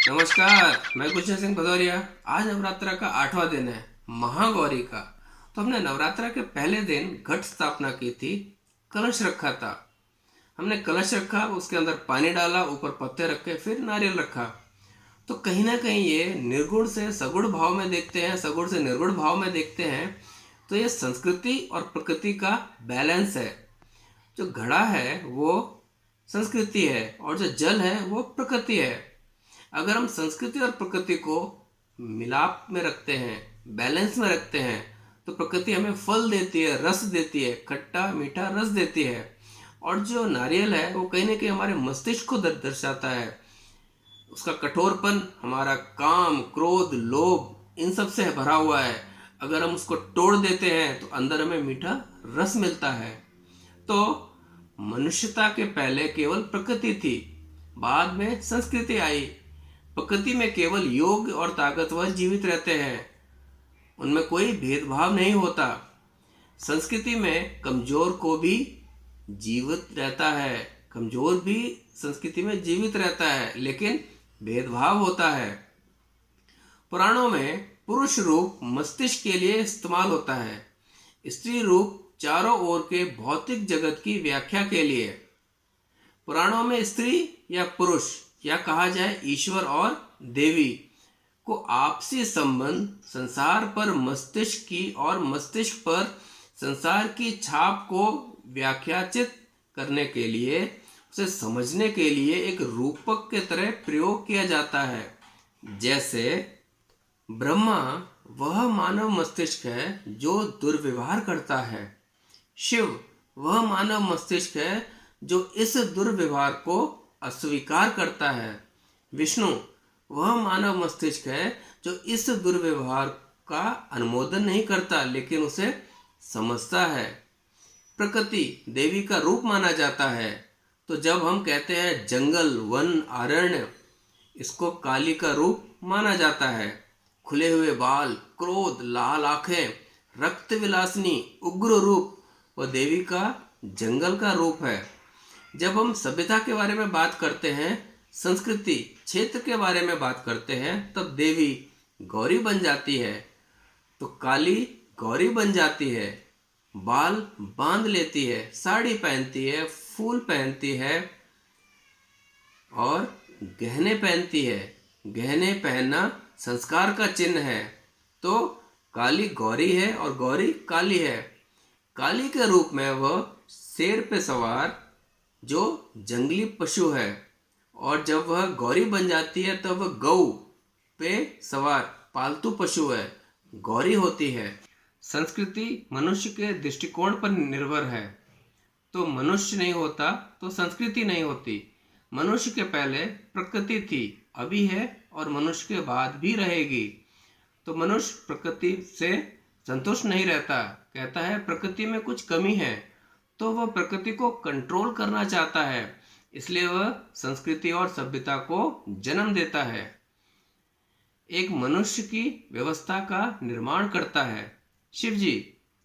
नमस्कार, मैं गुलशन सिंह भदौरिया। आज नवरात्रा का 8वां दिन है, महागौरी का। तो हमने नवरात्रा के पहले दिन घट स्थापना की थी, कलश रखा था। हमने कलश रखा, उसके अंदर पानी डाला, ऊपर पत्ते रखे, फिर नारियल रखा। तो कहीं ना कहीं ये निर्गुण से सगुण भाव में देखते हैं, सगुण से निर्गुण भाव में देखते हैं। तो ये संस्कृति और प्रकृति का बैलेंस है। जो घड़ा है वो संस्कृति है और जो जल है वो प्रकृति है। अगर हम संस्कृति और प्रकृति को मिलाप में रखते हैं, बैलेंस में रखते हैं, तो प्रकृति हमें फल देती है, रस देती है, खट्टा मीठा रस देती है। और जो नारियल है वो कहीं ना कहीं हमारे मस्तिष्क को दर्शाता है। उसका कठोरपन हमारा काम, क्रोध, लोभ इन सब से भरा हुआ है। अगर हम उसको तोड़ देते हैं तो अंदर हमें मीठा रस मिलता है। तो मनुष्यता के पहले केवल प्रकृति थी, बाद में संस्कृति आई। प्रकृति में केवल योग और ताकतवर जीवित रहते हैं, उनमें कोई भेदभाव नहीं होता। संस्कृति में कमजोर को भी जीवित रहता है, कमजोर भी संस्कृति में जीवित रहता है, लेकिन भेदभाव होता है। पुराणों में पुरुष रूप मस्तिष्क के लिए इस्तेमाल होता है, स्त्री रूप चारों ओर के भौतिक जगत की व्याख्या के लिए। पुराणों में स्त्री या पुरुष या कहा जाए ईश्वर और देवी को आपसी संबंध, संसार पर मस्तिष्क की और मस्तिष्क पर संसार की छाप को व्याख्याचित करने के लिए, उसे समझने के लिए एक रूपक के तरह प्रयोग किया जाता है। जैसे ब्रह्मा वह मानव मस्तिष्क है जो दुर्व्यवहार करता है, शिव वह मानव मस्तिष्क है जो इस दुर्व्यवहार को अस्वीकार करता है, विष्णु वह मानव मस्तिष्क है जो इस दुर्व्यवहार का अनुमोदन नहीं करता लेकिन उसे समझता है। प्रकृति देवी का रूप माना जाता है। तो जब हम कहते हैं जंगल, वन, अरण्य, इसको काली का रूप माना जाता है। खुले हुए बाल, क्रोध, लाल आंखें, रक्त विलासनी, उग्र रूप वह देवी का जंगल का रूप है। जब हम सभ्यता के बारे में बात करते हैं, संस्कृति क्षेत्र के बारे में बात करते हैं, तब देवी गौरी बन जाती है। तो काली गौरी बन जाती है, बाल बांध लेती है, साड़ी पहनती है, फूल पहनती है और गहने पहनती है। गहने पहनना संस्कार का चिन्ह है। तो काली गौरी है और गौरी काली है। काली के रूप में वह शेर पे सवार जो जंगली पशु है, और जब वह गौरी बन जाती है तब वह गौ पे सवार पालतू पशु है, गौरी होती है। संस्कृति मनुष्य के दृष्टिकोण पर निर्भर है। तो मनुष्य नहीं होता तो संस्कृति नहीं होती। मनुष्य के पहले प्रकृति थी, अभी है और मनुष्य के बाद भी रहेगी। तो मनुष्य प्रकृति से संतुष्ट नहीं रहता, कहता है प्रकृति में कुछ कमी है, तो वह प्रकृति को कंट्रोल करना चाहता है, इसलिए वह संस्कृति और सभ्यता को जन्म देता है, एक मनुष्य की व्यवस्था का निर्माण करता है। शिव जी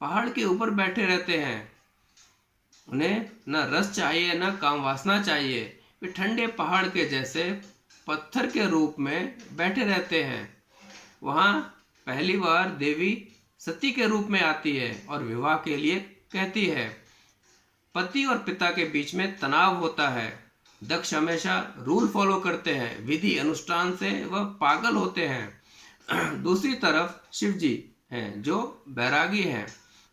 पहाड़ के ऊपर बैठे रहते हैं, उन्हें न रस चाहिए न काम वासना चाहिए। वे ठंडे पहाड़ के जैसे पत्थर के रूप में बैठे रहते हैं। वहाँ पहली बार देवी सती के रूप में आती है और विवाह के लिए कहती है। पति और पिता के बीच में तनाव होता है। दक्ष हमेशा रूल फॉलो करते हैं, विधि अनुष्ठान से वह पागल होते हैं। दूसरी तरफ शिव जी हैं जो बैरागी हैं,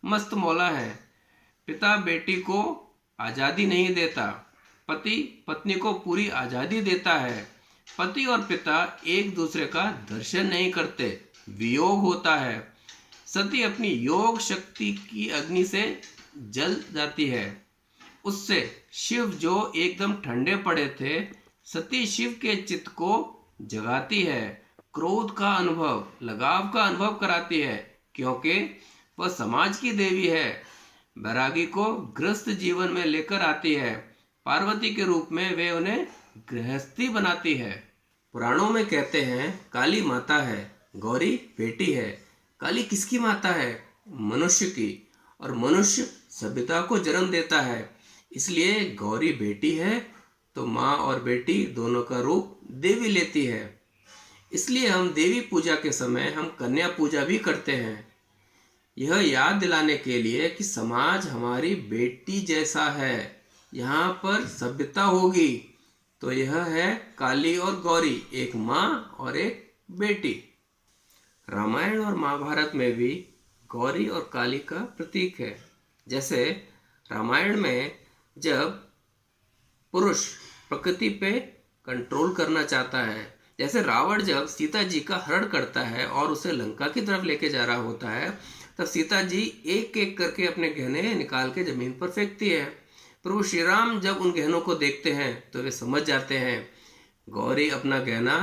मस्त मौला है। पिता बेटी को आज़ादी नहीं देता, पति पत्नी को पूरी आज़ादी देता है। पति और पिता एक दूसरे का दर्शन नहीं करते, वियोग होता है। सती अपनी योग शक्ति की अग्नि से जल जाती है। उससे शिव जो एकदम ठंडे पड़े थे, सती शिव के चित्त को जगाती है, क्रोध का अनुभव, लगाव का अनुभव कराती है, क्योंकि वह समाज की देवी है। बैरागी को गृहस्थ जीवन में लेकर आती है। पार्वती के रूप में वे उन्हें गृहस्थी बनाती है। पुराणों में कहते हैं काली माता है, गौरी बेटी है। काली किसकी माता है? मनुष्य की। और मनुष्य सभ्यता को जन्म देता है, इसलिए गौरी बेटी है तो माँ और बेटी दोनों का रूप देवी लेती है। इसलिए हम देवी पूजा के समय हम कन्या पूजा भी करते हैं, यह याद दिलाने के लिए कि समाज हमारी बेटी जैसा है, यहाँ पर सभ्यता होगी। तो यह है काली और गौरी, एक माँ और एक बेटी। रामायण और महाभारत में भी गौरी और काली का प्रतीक है। जैसे रामायण में जब पुरुष प्रकृति पे कंट्रोल करना चाहता है, जैसे रावण जब सीता जी का हरण करता है और उसे लंका की तरफ लेके जा रहा होता है, तब सीता जी एक एक करके अपने गहने निकाल के जमीन पर फेंकती है। प्रभु श्री राम जब उन गहनों को देखते हैं तो वे समझ जाते हैं गौरी अपना गहना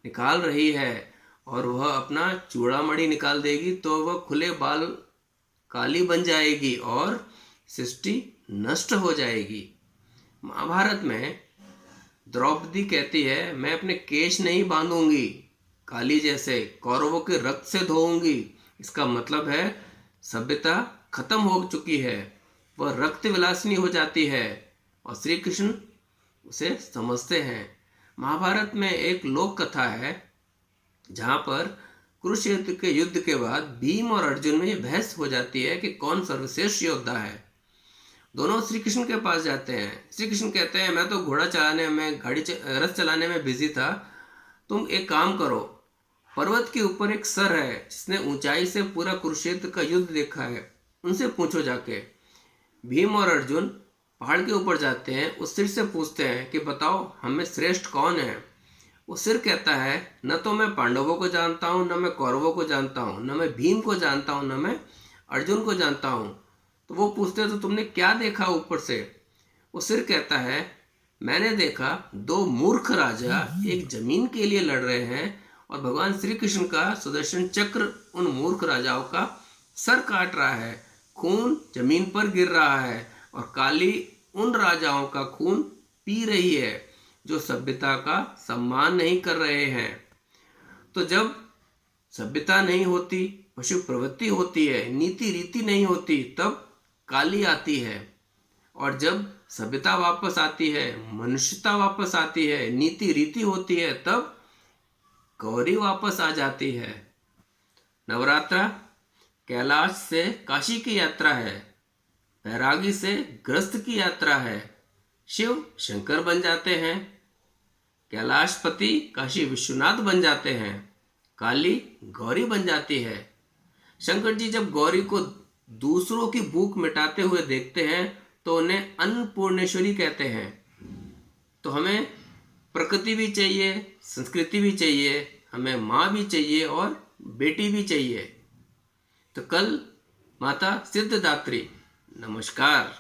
निकाल रही है और वह अपना चूड़ामणि निकाल देगी तो वह खुले बाल काली बन जाएगी और सृष्टि नष्ट हो जाएगी। महाभारत में द्रौपदी कहती है, मैं अपने केश नहीं बांधूंगी काली जैसे, कौरवों के रक्त से धोऊंगी। इसका मतलब है सभ्यता खत्म हो चुकी है, वह रक्त विलासिनी हो जाती है और श्री कृष्ण उसे समझते हैं। महाभारत में एक लोक कथा है जहाँ पर कुरुक्षेत्र के युद्ध के बाद भीम और अर्जुन में यह बहस हो जाती है कि कौन सर्वश्रेष्ठ योद्धा है। दोनों श्री कृष्ण के पास जाते हैं। श्री कृष्ण कहते हैं, मैं तो घोड़ा चलाने में रथ चलाने में बिजी था, तुम एक काम करो, पर्वत के ऊपर एक सर है जिसने ऊंचाई से पूरा कुरुक्षेत्र का युद्ध देखा है, उनसे पूछो जाके। भीम और अर्जुन पहाड़ के ऊपर जाते हैं, उस सिर से पूछते हैं कि बताओ हमें श्रेष्ठ कौन है। वो सिर कहता है, न तो मैं पांडवों को जानता हूँ, न मैं कौरवों को जानता हूँ, न मैं भीम को जानता हूँ, न मैं अर्जुन को जानता हूँ। तो वो पूछते हैं, तो तुमने क्या देखा ऊपर से? वो सिर कहता है, मैंने देखा दो मूर्ख राजा एक जमीन के लिए लड़ रहे हैं और भगवान श्री कृष्ण का सुदर्शन चक्र उन मूर्ख राजाओं का सर काट रहा है, खून जमीन पर गिर रहा है और काली उन राजाओं का खून पी रही है जो सभ्यता का सम्मान नहीं कर रहे हैं। तो जब सभ्यता नहीं होती, पशु प्रवृत्ति होती है, नीति रीति नहीं होती, तब काली आती है। और जब सभ्यता वापस आती है, मनुष्यता वापस आती है, नीति रीति होती है, तब गौरी वापस आ जाती है। नवरात्रा कैलाश से काशी की यात्रा है, बैरागी से ग्रस्त की यात्रा है। शिव शंकर बन जाते हैं, कैलाशपति काशी विश्वनाथ बन जाते हैं, काली गौरी बन जाती है। शंकर जी जब गौरी को दूसरों की भूख मिटाते हुए देखते हैं तो उन्हें अन्नपूर्णेश्वरी कहते हैं। तो हमें प्रकृति भी चाहिए, संस्कृति भी चाहिए, हमें माँ भी चाहिए और बेटी भी चाहिए। तो कल माता सिद्धदात्री। नमस्कार।